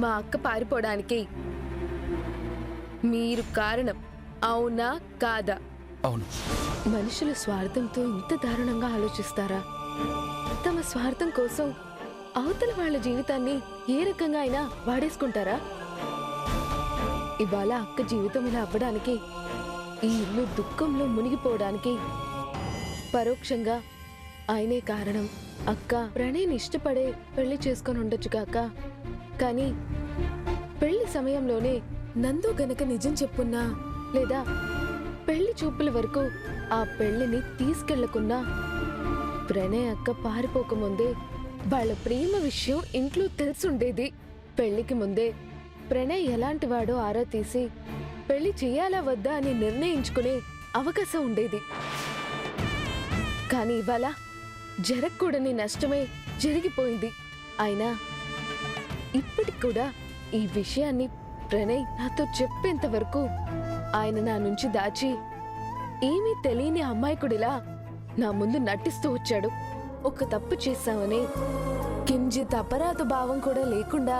మా అక్క పారిపోవడానికి మీరు కారణం, అవునా కాదా? అవును. మనుషులు స్వార్థంతో ఇంత దారుణంగా ఆలోచిస్తారా? తమ స్వార్థం కోసం అవతల వాళ్ళ జీవితాన్ని ఏ రకంగా అయినా వాడేసుకుంటారా? ఇవాళ అక్క జీవితం ఇలా అవ్వడానికి, ఈ ఇల్లు దుఃఖంలో మునిగిపోవడానికి పరోక్షంగా ఆయనే కారణం. అక్క ప్రణయ్ని ఇష్టపడే పెళ్లి చేసుకొని ఉండొచ్చు కాక, కానీ పెళ్లి సమయంలోనే నందు గనక నిజం చెప్పున్నా, లేదా పెళ్లి చూపుల వరకు ఆ పెళ్లిని తీసుకెళ్లకున్నా, ప్రణయ్ అక్క పారిపోకముందే వాళ్ళ ప్రేమ విషయం ఇంట్లో తెలుసుండేది. పెళ్లికి ముందే ప్రణయ్ ఎలాంటి వాడో ఆరా తీసి పెళ్లి చెయ్యాలా వద్దా అని నిర్ణయించుకునే అవకాశం ఉండేది. కానీ ఇవాళ జరగకూడని నష్టమే జరిగిపోయింది. అయినా ఇప్పటికి కూడా ఈ విషయాన్ని ప్రణయ్ నాతో చెప్పేంత వరకు ఆయన నా నుంచి దాచి ఏమీ తెలియని అమ్మాయికుడిలా నా ముందు నటిస్తూ వచ్చాడు. ఒక తప్పు చేశామని కింజిత్ అపరాధ భావం కూడా లేకుండా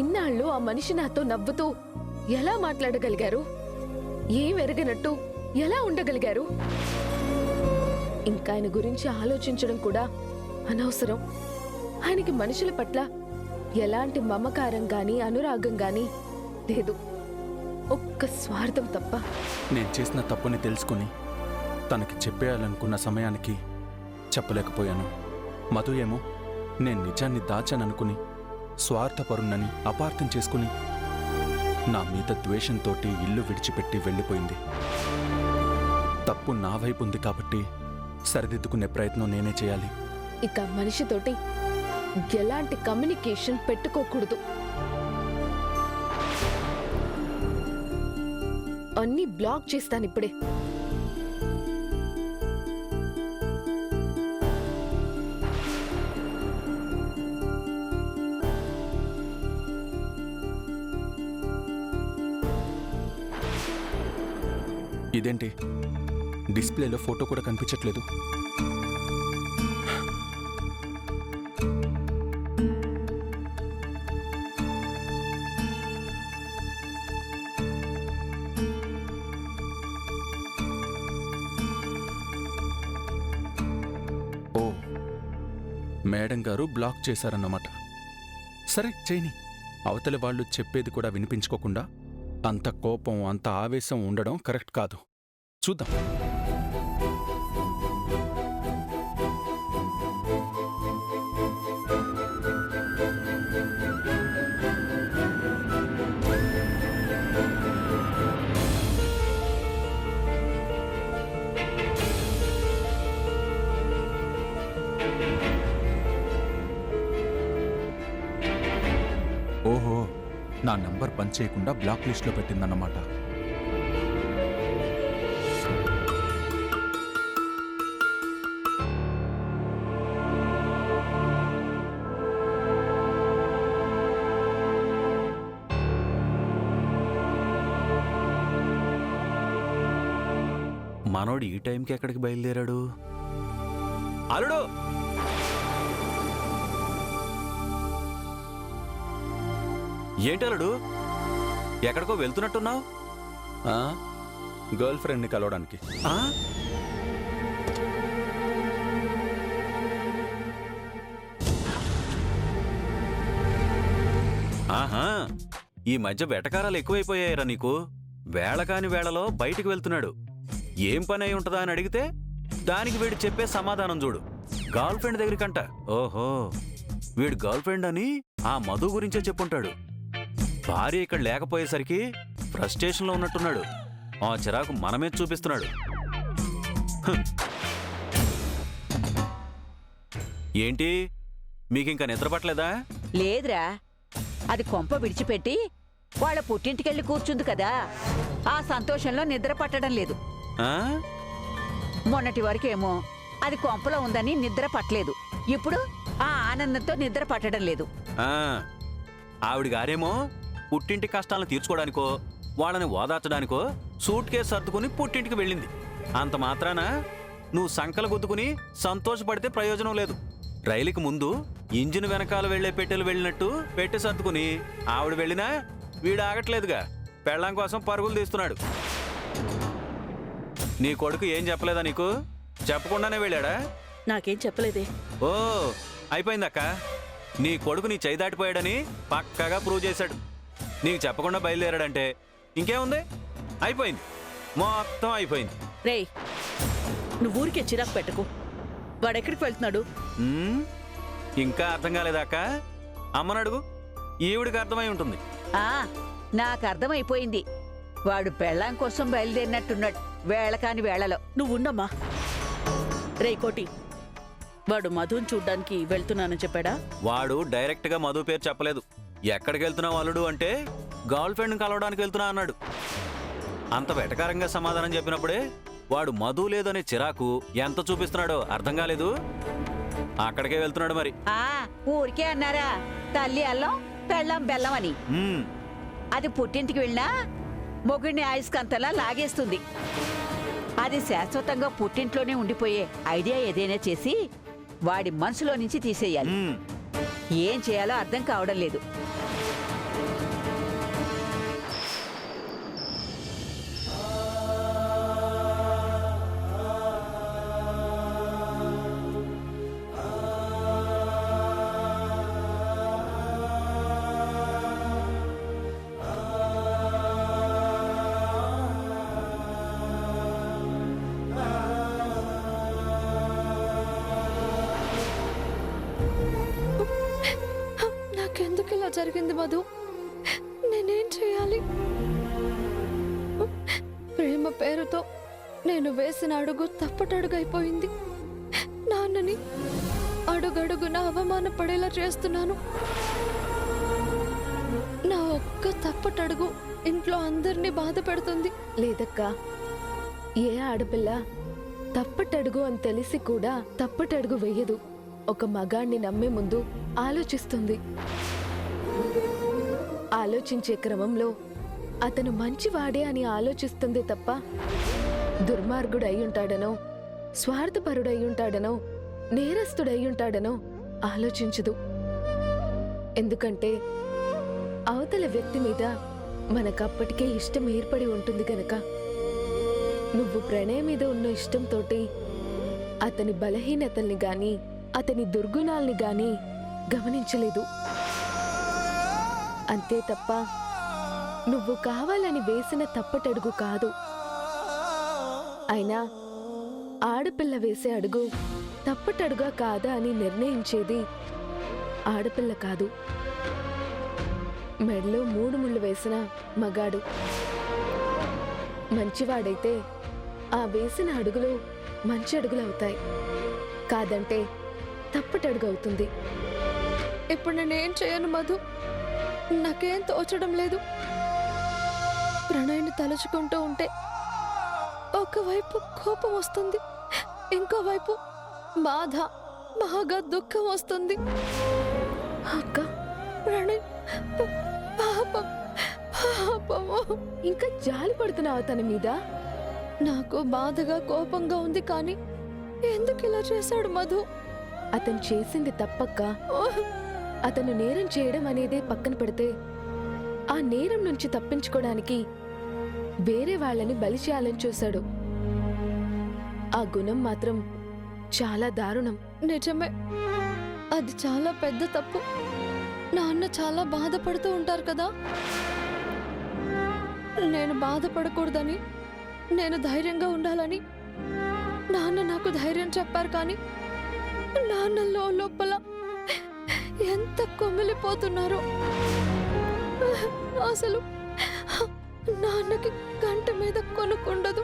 ఇన్నాళ్ళు ఆ మనిషి నాతో నవ్వుతూ ఎలా మాట్లాడగలిగారు? ఏం ఎరగనట్టు ఎలా ఉండగలిగారు? ఇంకా ఆయన గురించి ఆలోచించడం కూడా అనవసరం. ఆయనకి మనుషుల పట్ల ఎలాంటి మమకారం గాని అనురాగం గాని లేదు, ఒక్క స్వార్థం తప్ప. నేను చేసిన తప్పుని తెలుసుకుని తనకి చెప్పేయాలనుకున్న సమయానికి చెప్పలేకపోయాను. మధు ఏమో నేను నిజాన్ని దాచాననుకుని స్వార్థపరుణ్ణని అపార్థం చేసుకుని నా మీద ద్వేషంతోటి ఇల్లు విడిచిపెట్టి వెళ్ళిపోయింది. తప్పు నా వైపు ఉంది కాబట్టి సరిదిద్దుకునే ప్రయత్నం నేనే చేయాలి. ఇక మనిషితోటి ఎలాంటి కమ్యూనికేషన్ పెట్టుకోకూడదు. అన్నీ బ్లాక్ చేస్తాను ఇప్పుడే. ఇదేంటి, డిస్ప్లేలో ఫోటో కూడా కనిపించట్లేదు. ఓ, మేడం గారు బ్లాక్ చేశారన్నమాట. సరే చేయని. అవతలి వాళ్ళు చెప్పేది కూడా వినిపించుకోకుండా అంత కోపం, అంత ఆవేశం ఉండడం కరెక్ట్ కాదు. చూద్దాం. ఓహో, నా నంబర్ పనిచేయకుండా బ్లాక్ లిస్ట్లో పెట్టిందన్నమాట. మనోడు ఈ టైంకి ఎక్కడికి బయలుదేరాడు? అల్లుడు, ఏంటి అల్లుడు ఎక్కడికో వెళ్తున్నట్టున్నావు? గర్ల్ ఫ్రెండ్ని కలవడానికి. ఆహా, ఈ మధ్య వెటకారాలు ఎక్కువైపోయాయిరా నీకు. వేళ కాని వేళలో బయటికి వెళ్తున్నాడు. ఏం పని అయి ఉంటుందా అని అడిగితే దానికి వీడు చెప్పే సమాధానం చూడు. గర్ల్ ఫ్రెండ్ దగ్గరికంట. ఓహో, వీడు గర్ల్ ఫ్రెండ్ అని ఆ మధు గురించే చెప్పుంటాడు. భార్య ఇక్కడ లేకపోయేసరికి ఫ్రస్ట్రేషన్లో ఉన్నట్టున్నాడు. ఆ చిరాకు మనమే చూపిస్తున్నాడు. ఏంటి, మీకింకా నిద్ర పట్టలేదా? లేదురా, అది కొంప విడిచిపెట్టి వాళ్ళ పుట్టింటికెళ్ళి కూర్చుంది కదా, ఆ సంతోషంలో నిద్ర పట్టడం లేదు. మొన్నటి వరకేమో అది కొంపలో ఉందని నిద్ర పట్టలేదు. ఇప్పుడు ఆ ఆనందంతో నిద్ర పట్టడం లేదు. ఆవిడ గారేమో పుట్టింటి కష్టాలను తీర్చుకోవడానికో వాళ్ళని ఓదార్చడానికో సూట్ కేసు సర్దుకుని పుట్టింటికి వెళ్ళింది. అంత మాత్రాన నువ్వు సంకల గుద్దుకుని సంతోషపడితే ప్రయోజనం లేదు. రైలుకి ముందు ఇంజిన్ వెనకాల వెళ్లే పెట్టెలు వెళ్ళినట్టు పెట్టె సర్దుకుని ఆవిడ వెళ్ళినా వీడు ఆగట్లేదుగా. పెళ్ళాం కోసం పరుగులు తీస్తున్నాడు. నీ కొడుకు ఏం చెప్పలేదా నీకు? చెప్పకుండానే వెళ్ళాడా? నాకేం చెప్పలేదే. ఓ అయిపోయిందక్క. నీ కొడుకు నీ చేయి దాటిపోయాడని పక్కాగా ప్రూవ్ చేశాడు. నీకు చెప్పకుండా బయలుదేరాడంటే ఇంకేముంది, అయిపోయింది, మొత్తం అయిపోయింది. రేయ్, నువ్వు ఊరికే చిరాకు పెట్టకు. వాడెక్కడికి వెళ్తున్నాడు? ఇంకా అర్థం కాలేదాక? అమ్మనడుగు, ఈవిడికి అర్థమై ఉంటుంది. ఆ నాకు అర్థమైపోయింది. వాడు పెళ్ళాం కోసం బయలుదేరినట్టున్నాడు వేళ కాని వేళలో. నువ్వు ఉండమ్మా. రేయ్ కోటి, వాడు మధుని చూడ్డానికి వెళ్తున్నానని చెప్పాడా? వాడు డైరెక్ట్ గా మధు పేరు చెప్పలేదు. ఎక్కడికి వెళ్తున్నావు అల్లుడు అంటే గర్ల్ ఫ్రెండ్ కలవడానికి వెళ్తున్నా అన్నాడు. అంత వెటకారంగా సమాధానం చెప్పినప్పుడే వాడు మధు లేదనే చిరాకు ఎంత చూపిస్తున్నాడో అర్థం కాలేదు. అక్కడికే వెళ్తున్నాడు మరి. ఆ ఊరికే అన్నారా, తల్లి అల్లం పెళ్ళాం బెల్లం అని. అది పుట్టింటికి వెళ్ళినా మొగుడిని ఆయుష్కంతలా లాగేస్తుంది. అది శాశ్వతంగా పుట్టింట్లోనే ఉండిపోయే ఐడియా ఏదైనా చేసి వాడి మనసులో నుంచి తీసేయాలి. ఏం చేయాలో అర్థం కావడం లేదు. నాకెందుకు ఇలా జరిగింది మధు? నేనేం చేయాలి? ప్రేమ పేరుతో నేను వేసిన అడుగు తప్పటడుగైపోయింది. నాన్నని అడుగడుగున అవమానపడేలా చేస్తున్నాను. నా ఒక్క తప్పటడుగు ఇంట్లో అందరినీ బాధ పెడుతుంది. లేదక్కా, ఏ ఆడపిల్ల తప్పటడుగు అని తెలిసి కూడా తప్పటడుగు వెయ్యదు. ఒక మగాణ్ణి నమ్మే ముందు ఆలోచిస్తుంది. ఆలోచించే క్రమంలో అతను మంచివాడే అని ఆలోచిస్తుంది తప్ప దుర్మార్గుడయ్యుంటాడనో, స్వార్థపరుడయ్యుంటాడనో, నేరస్తుడయ్యుంటాడనో ఆలోచించదు. ఎందుకంటే అవతల వ్యక్తి మీద మనకప్పటికే ఇష్టం ఏర్పడి ఉంటుంది గనక. నువ్వు ప్రణయ్ మీద ఉన్న ఇష్టంతోటి అతని బలహీనతల్ని గాని అతని దుర్గుణాల్ని గాని గమనించలేదు. అంతే తప్ప నువ్వు కావాలని వేసిన తప్పటడుగు కాదు. అయినా ఆడపిల్ల వేసే అడుగు తప్పటడుగా కాదా అని నిర్ణయించేది ఆడపిల్ల కాదు, మెడలో 3 ముళ్ళు వేసిన మగాడు. మంచివాడైతే ఆ వేసిన అడుగులు మంచి అడుగులవుతాయి, కాదంటే తప్పటడుగు అవుతుంది. ఇప్పుడు నేనేం చేయను మధు? నాకేం తోచడం లేదు. ప్రణయ్ని తలుచుకుంటూ ఉంటే ఒకవైపు కోపం వస్తుంది, ఇంకోవైపు బాధ, బాగా దుఃఖం వస్తుంది. అక్క, ప్రణయ్ పాపం పాపము. ఇంకా జాలి పడుతున్నావా తన మీద? నాకు బాధగా కోపంగా ఉంది, కానీ ఎందుకు ఇలా చేశాడు మధు? అతను చేసింది తప్పక్క. అతను నేరం చేయడం అనేదే పక్కన పెడితే ఆ నేరం నుంచి తప్పించుకోవడానికి వేరే వాళ్ళని బలి చేయాలని చూశాడు. ఆ గుణం మాత్రం చాలా దారుణం. నిజమే, అది చాలా పెద్ద తప్పు. నాన్న చాలా బాధపడుతూ ఉంటారు కదా. నేను బాధపడకూడదని, నేను ధైర్యంగా ఉండాలని నాన్న నాకు ధైర్యం చెప్పారు, కానీ నాన్నలో లోపల ఎంత కొమ్మిలిపోతున్నారో. అసలు నాన్నకి గంట మీద కొనుక్కుండదు.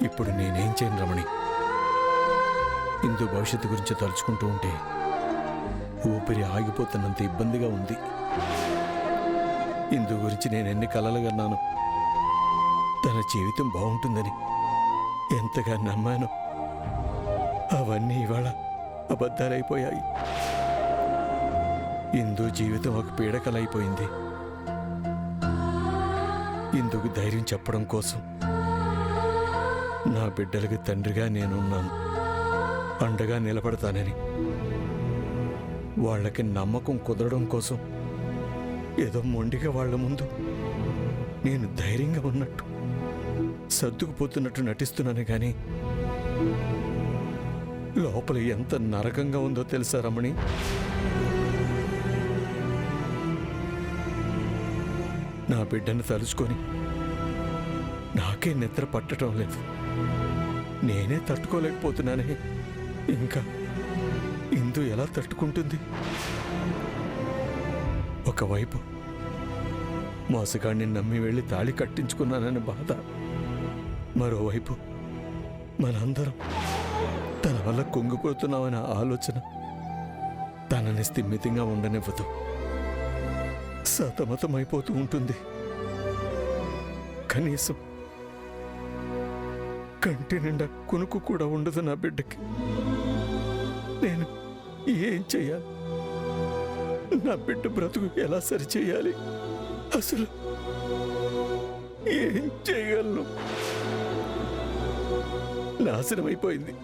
ఇప్పుడు నేనేం చేయను రమణి? ఇందు భవిష్యత్తు గురించి తలుచుకుంటూ ఉంటే ఊపిరి ఆగిపోతున్నంత ఇబ్బందిగా ఉంది. ఇందు గురించి నేను ఎన్ని కలలు కన్నాను. తన జీవితం బాగుంటుందని ఎంతగా నమ్మాను. అవన్నీ ఇవాళ అబద్ధాలైపోయాయి. ఇందు జీవితం ఒక పీడకలైపోయింది. ఇందుకు ధైర్యం చెప్పడం కోసం నా బిడ్డలకి తండ్రిగా నేనున్నాను, అండగా నిలబడతానని. వాళ్ళకి నమ్మకం కుదరడం కోసం ఏదో మొండిగా వాళ్ళ ముందు నేను ధైర్యంగా ఉన్నట్టు సర్దుకుపోతున్నట్టు నటిస్తున్నాను కానీ లోపల ఎంత నరకంగా ఉందో తెలుసా రమణి? నా బిడ్డను తలుచుకొని నాకే నిద్ర పట్టడం లేదు. నేనే తట్టుకోలేకపోతున్నానే. ఇంకా ఇందు ఎలా తట్టుకుంటుంది? ఒకవైపు మోసగాడిని నమ్మి వెళ్ళి తాళి కట్టించుకున్నానని బాధ, మరోవైపు మనందరం తన వల్ల కుంగిపోతున్నామనే ఆలోచన తనని స్థిమితంగా ఉండనివ్వదు. సతమతమైపోతూ ఉంటుంది. కనీసం కంటి నిండా కునుకు కూడా ఉండదు నా బిడ్డకి. నేను ఏం చెయ్యాలి? నా బిడ్డ బ్రతుకు ఎలా సరిచేయాలి? అసలు ఏం చేయగలను? నాశనమైపోయింది.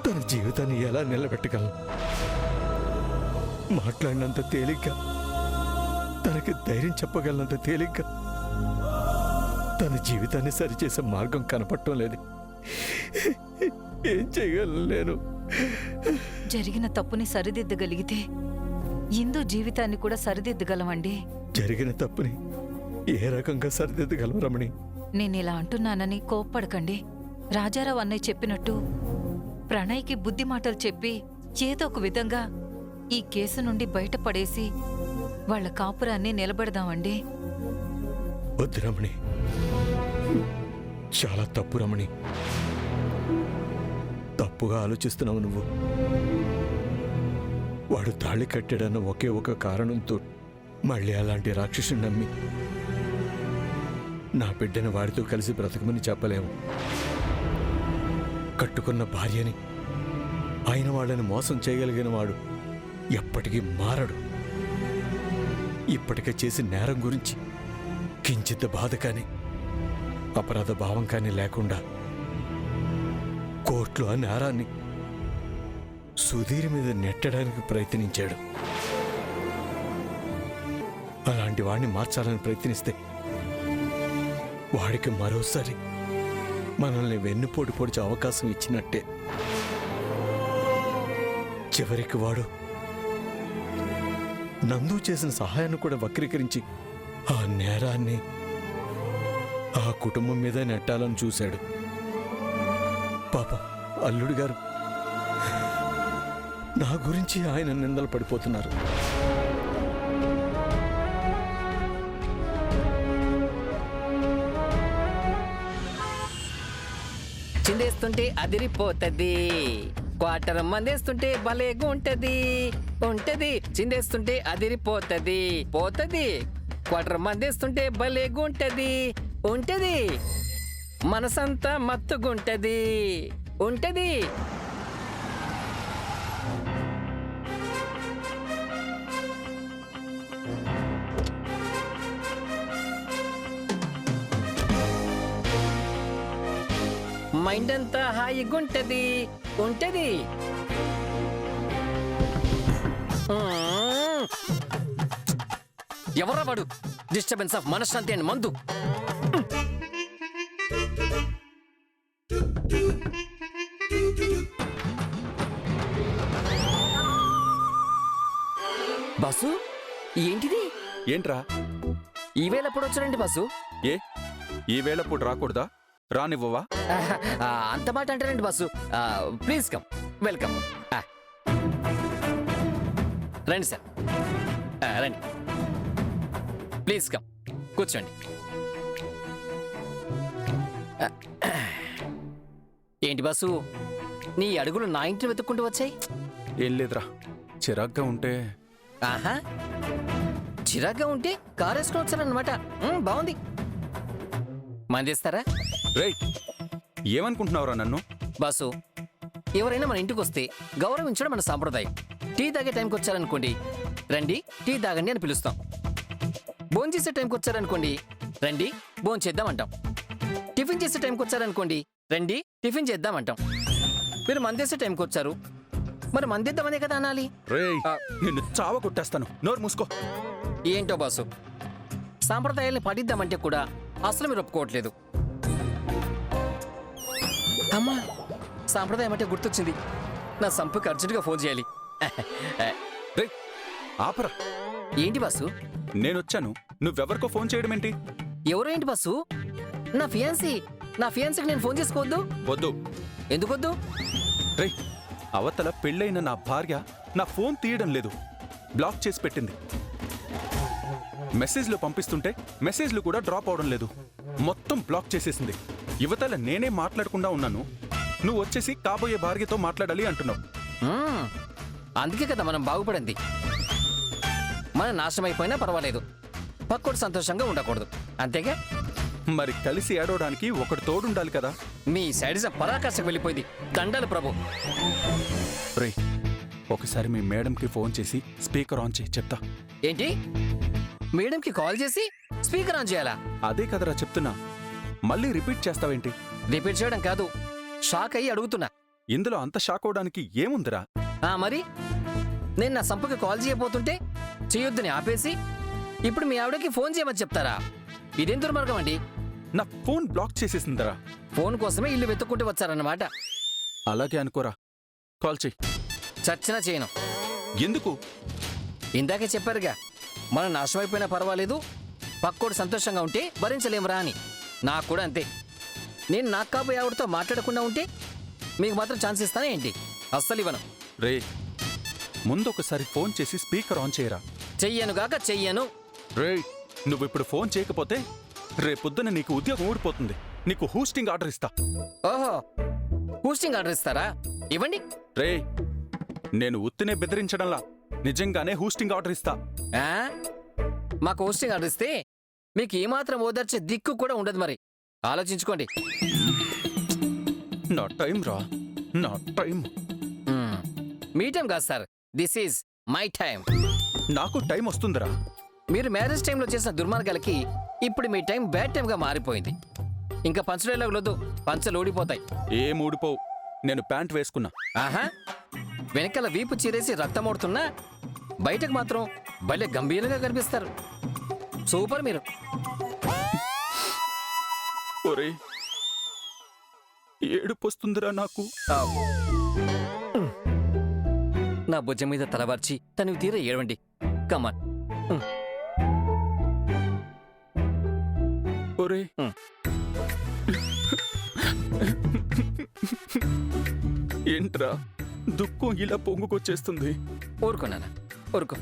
తన జీవితాన్ని ఎలా నిలబెట్టగలను? మాట్లాడినంత తేలిగ్గా, తనకి ధైర్యం చెప్పగలనంత తేలిగ్గా తన జీవితాన్ని సరిచేసే మార్గం కనపడటం లేదు. ఏం చేయగలను నేను? జరిగిన తప్పుని సరిదిద్దగలిగితే ఇందు జీవితాన్ని కూడా సరిదిద్దగలమండి. జరిగిన తప్పుని ఏ రకంగా సరిదిద్దగలం రమణి? నేనిలా అంటున్నానని కోప్పడకండి. రాజారావు అన్నయ్య చెప్పినట్టు ప్రణయ్కి బుద్ధి మాటలు చెప్పి ఏదో ఒక విధంగా ఈ కేసు నుండి బయటపడేసి వాళ్ళ కాపురాన్ని నిలబెడదామండి. వద్దు రమణి, చాలా తప్పు రమణి. తప్పుగా ఆలోచిస్తున్నావు నువ్వు. వాడు తాళి కట్టాడన్న ఒకే ఒక కారణంతో మళ్ళీ అలాంటి రాక్షసుని నమ్మి నా బిడ్డను వాడితో కలిసి బ్రతకమని చెప్పలేము. కట్టుకున్న భార్యని, ఆయన వాళ్ళని మోసం చేయగలిగిన వాడు ఎప్పటికీ మారడు. ఇప్పటికే చేసిన నేరం గురించి కించిత్ బాధ కానీ అపరాధ భావం కానీ లేకుండా కోర్టులో ఆ నేరాన్ని సుధీర్ మీద నెట్టడానికి ప్రయత్నించాడు. అలాంటి వాడిని మార్చాలని ప్రయత్నిస్తే వాడికి మరోసారి మనల్ని వెన్నుపోటు పొడిచే అవకాశం ఇచ్చినట్టే. చివరికి వాడు నందు చేసిన సహాయాన్ని కూడా వక్రీకరించి ఆ నేరాన్ని ఆ కుటుంబం మీద నెట్టాలని చూశాడు. పాప అల్లుడు గారు నా గురించి ఆయన నిందలు పడిపోతున్నారు. చిందేస్తుంటే అదిరిపోతది, క్వార్టర్ మందేస్తుంటే భలేగా ఉంటది. ఉంటది చిందేస్తుంటే అదిరిపోతది, పోతది. క్వార్టర్ మందేస్తుంటే భలేగా ఉంటది. ఉంటది మనసంతా మత్తుగుంటది. ఉంటది. మైండ్ అంతా హాయిగుంటది. ఉంటది. ఎవరా వాడు? డిస్టర్బెన్స్ ఆఫ్ మనశ్శాంతి అండ్ మందు. బాసు ఏంటిది? ఏంట్రా? ఈవేళ ఎప్పుడు వచ్చారండి బాసు? ఏ ఈవేళప్పుడు రాకూడదా? రానివ్వవా? అంత మాట అంటారండి బాసు. Please come, welcome. రండి సార్, రండి. ప్లీజ్ కమ్, కూర్చోండి. ఏంటి బాసు, నీ అడుగులు నా ఇంటిని వెతుక్కుంటూ వచ్చాయి? ఏం లేదురా, చిరాగ్గా ఉంటే. ఆహా, చిరాగ్గా ఉంటే కారు వేసుకుని వచ్చారనమాట. బాగుంది. మందిస్తారా? రేయ్, ఏమనుకుంటున్నావురా నన్ను? బాసు, ఎవరైనా మన ఇంటికి వస్తే గౌరవించడం మన సాంప్రదాయం. టీ తాగే టైంకి వచ్చారనుకోండి, రండి టీ తాగండి అని పిలుస్తాం. భోజనం చేసే టైంకి వచ్చారనుకోండి, రండి భోజనం చేద్దామంటాం. టిఫిన్ చేసే టైంకి వచ్చారనుకోండి, రండి టిఫిన్ చేద్దామంటాం. మీరు మందేసే టైంకి వచ్చారు, మరి మందిద్దామనే కదా అనాలి. రేయ్ నిన్ను చావ కొట్టేస్తాను, నోరు మూసుకో. ఏంటో బాసు, సాంప్రదాయాల్ని పాటిద్దామంటే కూడా అసలు మీరు ఒప్పుకోవట్లేదు. అమ్మా, సాంప్రదాయం అంటే గుర్తొచ్చింది. నా సంపుకి అర్జెంటుగా ఫోన్ చేయాలి. రేయ్ ఆపరా. ఏంటి బాసు? నేనొచ్చాను, నువ్వెవరికో ఫోన్ చేయడం ఏంటి? ఎవరో ఏంటి బాసు? నా ఫియాన్సీకి నేను ఫోన్ చేసుకోవద్దు? వద్దు. ఎందుకొద్దు? రేయ్ అవతల పెళ్ళైన నా భార్య నా ఫోన్ తీయడం లేదు, బ్లాక్ చేసి పెట్టింది. మెసేజ్లు పంపిస్తుంటే మెసేజ్లు కూడా డ్రాప్ అవడం లేదు, మొత్తం బ్లాక్ చేసేసింది. యువతల నేనే మాట్లాడకుండా ఉన్నాను, నువ్వు వచ్చేసి కాబోయే భార్యతో మాట్లాడాలి అంటున్నావు. అందుకే కదా మనం బాగుపడింది. మనం నాశనం అయిపోయినా పర్వాలేదు, పక్కోడు సంతోషంగా ఉండకూడదు, అంతేగా? మరి కలిసి ఏడవడానికి ఒకడు తోడుండాలి కదా. మీ సైడిజం పరాకాశకు వెళ్ళిపోయింది. దండాలు ప్రభు. రే ఒకసారి మీ మేడంకి ఫోన్ చేసి స్పీకర్ ఆన్ చేయి, చెప్తా. ఏంటి? మేడంకి కాల్ చేసి స్పీకర్ ఆన్ చేయాలా? అదే కదరా చెప్తున్నా, మళ్ళీ రిపీట్ చేస్తావేంటి? రిపీట్ చేయడం కాదు, షాక్ అయ్యి అడుగుతున్నా. ఇందులో అంత షాక్ అవడానికి ఏముందిరా? మరి నేను నా సంపకి కాల్ చేయబోతుంటే చేయొద్దని ఆపేసి ఇప్పుడు మీ ఆవిడకి ఫోన్ చేయమని చెప్తారా? ఇదేం దుర్మార్గం అండి. నా ఫోన్ బ్లాక్ చేసేసిందరా. ఫోన్ కోసమే ఇల్లు వెతుక్కుంటూ వచ్చారన్నమాట. అలాగే అనుకోరా, కాల్ చెయ్యి. చచ్చినా చేయను. ఎందుకు? ఇందాకే చెప్పారుగా, మనం నాశనం అయిపోయినా పర్వాలేదు, పక్కోడు సంతోషంగా ఉంటే భరించలేమురా అని. నాకు కూడా అంతే. నేను నాకు కాబోయే ఆవిడతో మాట్లాడకుండా ఉంటే మీకు మాత్రం ఛాన్స్ ఇస్తానే ఏంటి? అస్సలు ఇవ్వను. రే ముందొకసారి ఫోన్ చేసి స్పీకర్ ఆన్ చేయరా. చెయ్యనుగాక చెయ్యను. రే నువ్విప్పుడు ఫోన్ చేయకపోతే రేపొద్దున నీకు ఉద్యోగం ఊడిపోతుంది. నీకు హూస్టింగ్ ఆర్డర్ ఇస్తా. ఓహో, హూస్టింగ్ ఆర్డర్ ఇస్తారా? ఇవ్వండి. రే నేను ఉత్తినే బెదిరించడంలా, నిజంగానే హూస్టింగ్ ఆర్డర్ ఇస్తా. మాకు హోస్టింగ్ ఆర్డర్ ఇస్తే మీకు ఏమాత్రం ఓదార్చే దిక్కు కూడా ఉండదు. మరి ఆలోచించుకోండి. నా టైం రా, నా టైం. మీ టైం కాదు sir, this is my time. నాకు టైం వస్తుందిరా. మీరు మ్యారేజ్ టైంలో చేసిన దుర్మార్గాలకి ఇప్పుడు మీ టైం బ్యాడ్ టైంగా మారిపోయింది. ఇంకా పంచలేలాగలొద్దు, పంచలు ఊడిపోతాయి. ఏం ఊడిపోవు, నేను ప్యాంట్ వేసుకున్నా. ఆహా, వెనకాల వీపు చీరేసి రక్తమోడుతున్నా బయటకు మాత్రం భలే గంభీరంగా కనిపిస్తారు. సూపర్ మీరు. ఒరే ఏడుపొస్తుందిరా నాకు. నా భుజం మీద తలవార్చి తనివి తీర ఏడవండి. కమాన్. ఒరే ఏంట్రా దుఃఖం ఇలా పొంగుకొచ్చేస్తుంది? ఊరుకున్నానా, ఊరుకో.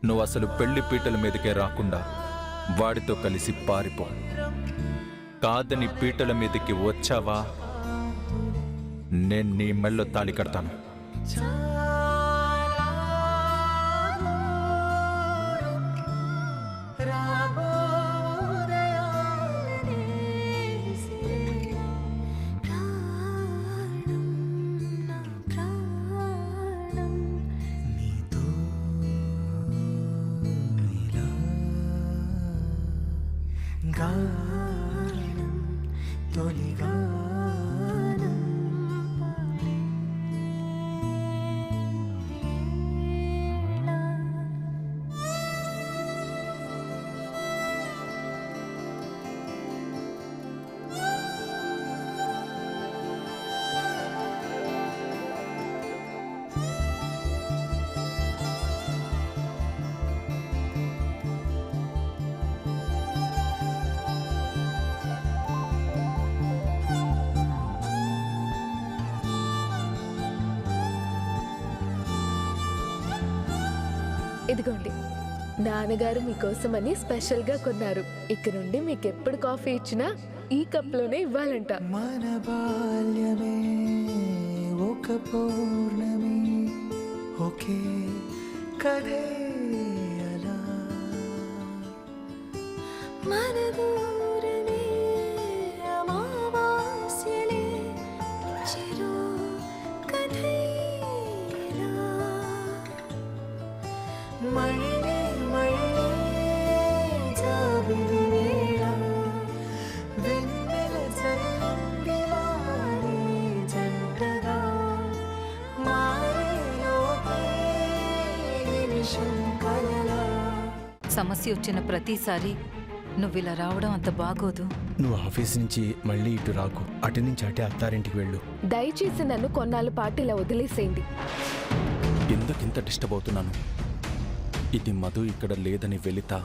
నువ్వు అసలు పెళ్లి పీటల మీదకే రాకుండా వాడితో కలిసి పారిపో. కాదని పీటల మీదకి వచ్చావా, నేను నీ మెళ్ళో తాళి కడతాను. ఇదిగోండి, నాన్నగారు మీకోసమని స్పెషల్గా కొన్నారు. ఇక నుండి మీకు ఎప్పుడు కాఫీ ఇచ్చినా ఈ కప్లోనే ఇవ్వాలంట. మన బాల్యమే ఒక పౌర్ణమి, ఒకే కథే అలా మన దూరమే అమావాస్యలే చిరు కథైలా మళ్ళీ మళ్ళీ జాబిలి వేళ వెన్నెల చల్లంగిలానే జంటగా మారేలోపే నిమిషం కలలా. సమస్య వచ్చిన ప్రతిసారి నువ్విలా రావడం అంత బాగోదు. నువ్వు ఆఫీస్ నుంచి మళ్ళీ ఇటు రాకు, అటు నుంచి అటే అత్తారింటికి వెళ్ళు. దయచేసి నన్ను కొన్నాళ్ళ పాటు ఇలా వదిలేసేయండి. ఎందుకింత డిస్టర్బ్ అవుతున్నాను? ఇది మధు ఇక్కడ లేదని వెళితా